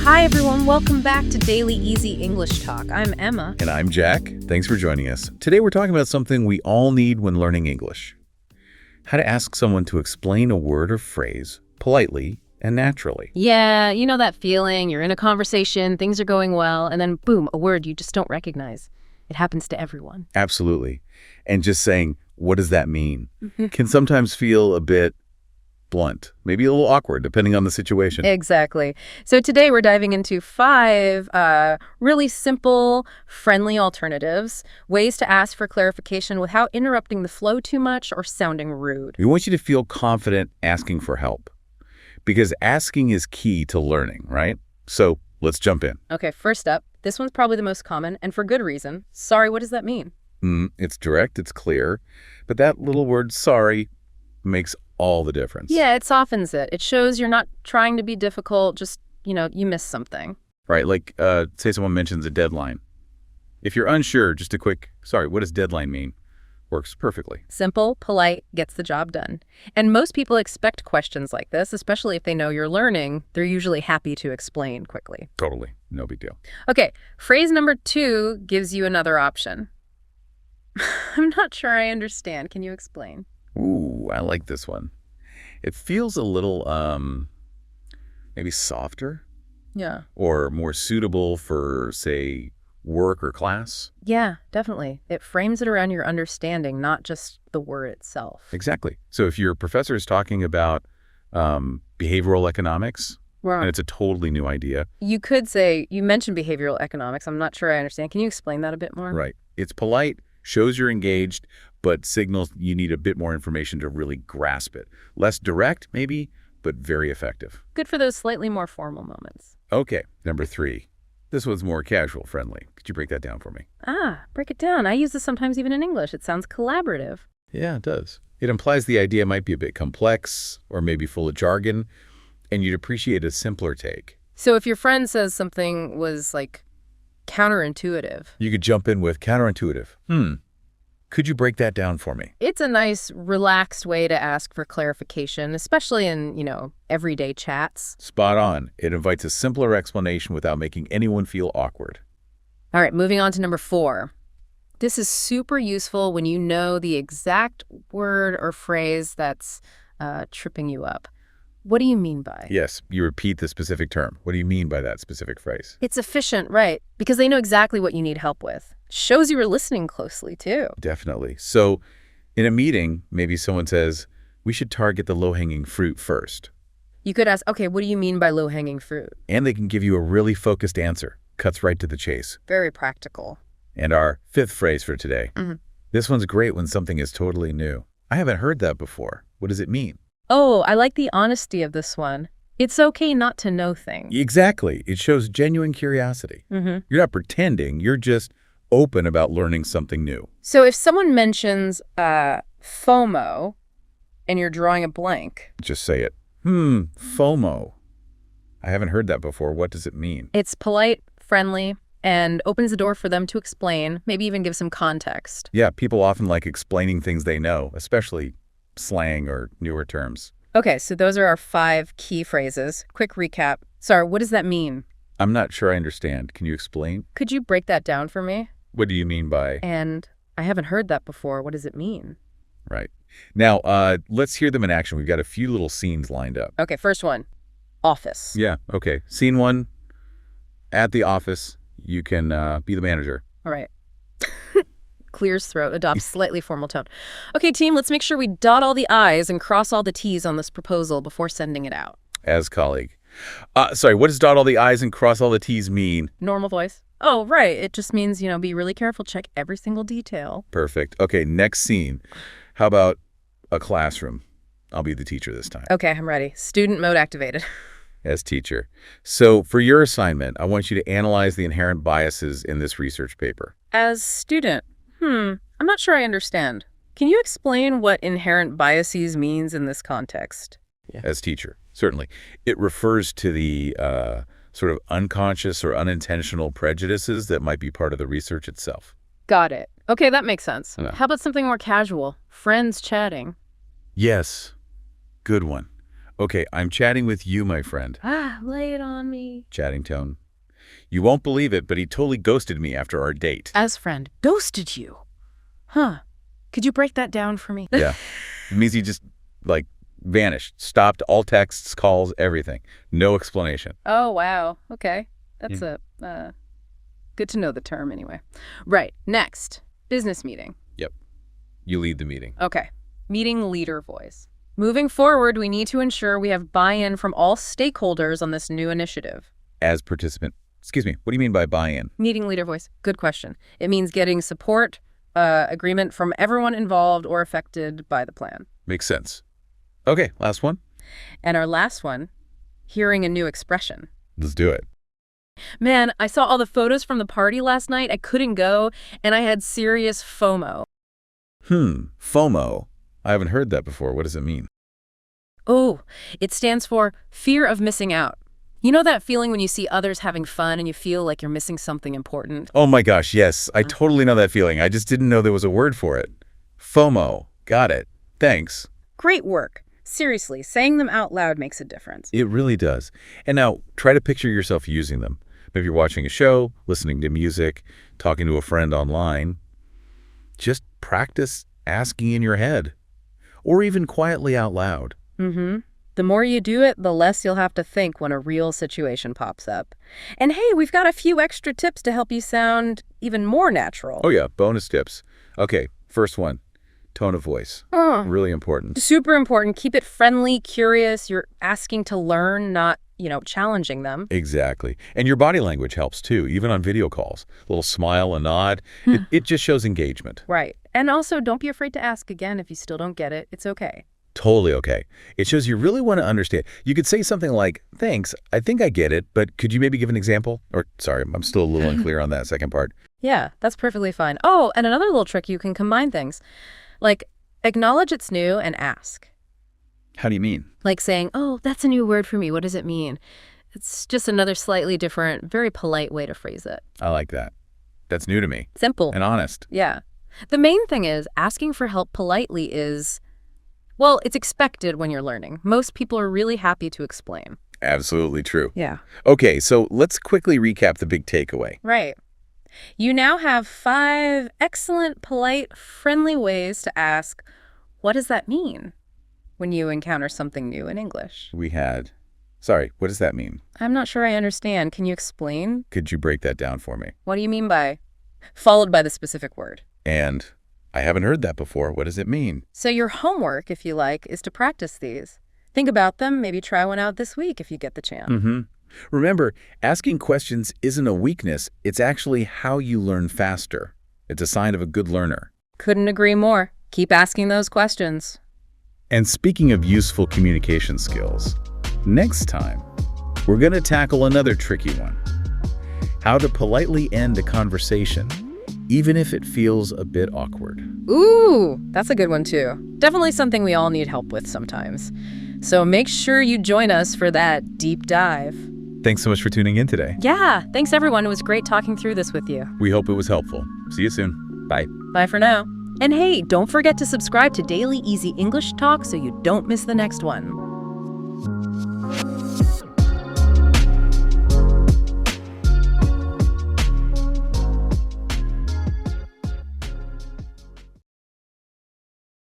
Hi, everyone. Welcome back to Daily Easy English Talk. I'm Emma. And I'm Jack. Thanks for joining us. Today we're talking about something we all need when learning English. How to ask someone to explain a word or phrase politely and naturally. Yeah, you know that feeling. You're in a conversation, things are going well, and then boom, a word you just don't recognize. It happens to everyone. Absolutely. And just saying, what does that mean? Can sometimes feel a bit blunt, maybe a little awkward, depending on the situation. Exactly. So today we're diving into 5 really simple, friendly alternatives, ways to ask for clarification without interrupting the flow too much or sounding rude. We want you to feel confident asking for help because asking is key to learning, right? So let's jump in. Okay, first up, this one's probably the most common, and for good reason. Sorry, what does that mean? It's direct, it's clear, but that little word sorry makes all the difference. Yeah, it softens it. It shows you're not trying to be difficult, just, you missed something. Right, like say someone mentions a deadline. If you're unsure, just a quick, sorry, what does deadline mean? Works perfectly. Simple, polite, gets the job done. And most people expect questions like this, especially if they know you're learning. They're usually happy to explain quickly. Totally, no big deal. Okay, phrase number 2 gives you another option. I'm not sure I understand. Can you explain? Ooh, I like this one. It feels a little, maybe softer Yeah. or more suitable for, say, work or class. Yeah, definitely. It frames it around your understanding, not just the word itself. Exactly. So if your professor is talking about behavioral economics, Wow. and it's a totally new idea. You could say, you mentioned behavioral economics. I'm not sure I understand. Can you explain that a bit more? Right. It's polite, shows you're engaged, but signals you need a bit more information to really grasp it. Less direct, maybe, but very effective. Good for those slightly more formal moments. Okay, number 3. This one's more casual friendly. Could you break that down for me? Break it down. I use this sometimes even in English. It sounds collaborative. Yeah, it does. It implies the idea might be a bit complex or maybe full of jargon, and you'd appreciate a simpler take. So if your friend says something was like counterintuitive, You could jump in with counterintuitive. Could you break that down for me? it's a nice, relaxed way to ask for clarification, especially in, everyday chats. Spot on. It invites a simpler explanation without making anyone feel awkward. All right, moving on to number 4. This is super useful when you know the exact word or phrase that's tripping you up. What do you mean by? Yes, you repeat the specific term. What do you mean by that specific phrase? It's efficient, right? Because they know exactly what you need help with. Shows you were listening closely, too. Definitely. So in a meeting, maybe someone says, we should target the low-hanging fruit first. You could ask, okay, what do you mean by low-hanging fruit? And they can give you a really focused answer. Cuts right to the chase. Very practical. And our 5th phrase for today. This one's great when something is totally new. I haven't heard that before. What does it mean? Oh, I like the honesty of this one. It's okay not to know things. Exactly. It shows genuine curiosity. You're not pretending. You're just open about learning something new. So if someone mentions FOMO and you're drawing a blank, Just say it. FOMO. I haven't heard that before. What does it mean? it's polite, friendly, and opens the door for them to explain, maybe even give some context. Yeah, people often like explaining things they know, especially slang or newer terms. Okay, so those are our 5 key phrases. Quick recap. Sorry, what does that mean? I'm not sure I understand. Can you explain? Could you break that down for me? What do you mean by... And I haven't heard that before. What does it mean? Right. Now, let's hear them in action. We've got a few little scenes lined up. Okay, first one. Office. Yeah, okay. Scene 1, at the office. You can be the manager. All right. Clears throat, adopts slightly formal tone. Okay, team, let's make sure we dot all the I's and cross all the T's on this proposal before sending it out. As colleague. Sorry, what does dot all the I's and cross all the T's mean? Normal voice. Oh, right. It just means, be really careful. Check every single detail. Perfect. Okay, next scene. How about a classroom? I'll be the teacher this time. Okay, I'm ready. Student mode activated. As teacher. So for your assignment, I want you to analyze the inherent biases in this research paper. As student, I'm not sure I understand. Can you explain what inherent biases means in this context? Yeah. As teacher, certainly. It refers to the sort of unconscious or unintentional prejudices that might be part of the research itself. Got it. Okay, that makes sense. Yeah. How about something more casual? Friends chatting. Yes. Good one. Okay, I'm chatting with you, my friend. Ah, lay it on me. Chatting tone. You won't believe it, but he totally ghosted me after our date. As friend, ghosted you. Huh. Could you break that down for me? Yeah. It means he just, vanished. Stopped all texts, calls, everything. No explanation. Oh, wow. Okay. That's good to know the term anyway. Right. Next, business meeting. Yep. You lead the meeting. Okay. Meeting leader voice. Moving forward, we need to ensure we have buy-in from all stakeholders on this new initiative. As participant. Excuse me, what do you mean by buy-in? Meeting leader voice. Good question. It means getting support, agreement from everyone involved or affected by the plan. Makes sense. Okay, last one. And our last one, hearing a new expression. Let's do it. Man, I saw all the photos from the party last night. I couldn't go, and I had serious FOMO. FOMO. I haven't heard that before. What does it mean? Oh, it stands for fear of missing out. You know that feeling when you see others having fun and you feel like you're missing something important? Oh my gosh, yes. I totally know that feeling. I just didn't know there was a word for it. FOMO. Got it. Thanks. Great work. Seriously, saying them out loud makes a difference. It really does. And now, try to picture yourself using them. Maybe you're watching a show, listening to music, talking to a friend online. Just practice asking in your head, or even quietly out loud. Mm-hmm. The more you do it, the less you'll have to think when a real situation pops up. And hey, we've got a few extra tips to help you sound even more natural. Oh yeah, bonus tips. Okay, first one, tone of voice. Really important. Super important. Keep it friendly, curious. You're asking to learn, not, challenging them. Exactly. And your body language helps too, even on video calls. A little smile, a nod. It just shows engagement. Right. And also, don't be afraid to ask again if you still don't get it. It's okay. Totally okay. It shows you really want to understand. You could say something like, thanks, I think I get it, but could you maybe give an example? Or, sorry, I'm still a little unclear on that second part. Yeah, that's perfectly fine. Oh, and another little trick, you can combine things. Like, acknowledge it's new and ask. How do you mean? Like saying, oh, that's a new word for me. What does it mean? It's just another slightly different, very polite way to phrase it. I like that. That's new to me. Simple. And honest. Yeah. The main thing is asking for help politely is, well, it's expected when you're learning. Most people are really happy to explain. Absolutely true. Yeah. Okay, so let's quickly recap the big takeaway. Right. You now have 5 excellent, polite, friendly ways to ask, what does that mean when you encounter something new in English? Sorry, what does that mean? I'm not sure I understand. Can you explain? Could you break that down for me? What do you mean by? Followed by the specific word. And I haven't heard that before. What does it mean? So your homework, if you like, is to practice these. Think about them, maybe try one out this week if you get the chance. Remember, asking questions isn't a weakness. It's actually how you learn faster. It's a sign of a good learner. Couldn't agree more. Keep asking those questions. And speaking of useful communication skills, next time, we're going to tackle another tricky one. How to politely end a conversation, even if it feels a bit awkward. Ooh, that's a good one too. Definitely something we all need help with sometimes. So make sure you join us for that deep dive. Thanks so much for tuning in today. Yeah, thanks everyone. It was great talking through this with you. We hope it was helpful. See you soon. Bye. Bye for now. And hey, don't forget to subscribe to Daily Easy English Talk so you don't miss the next one.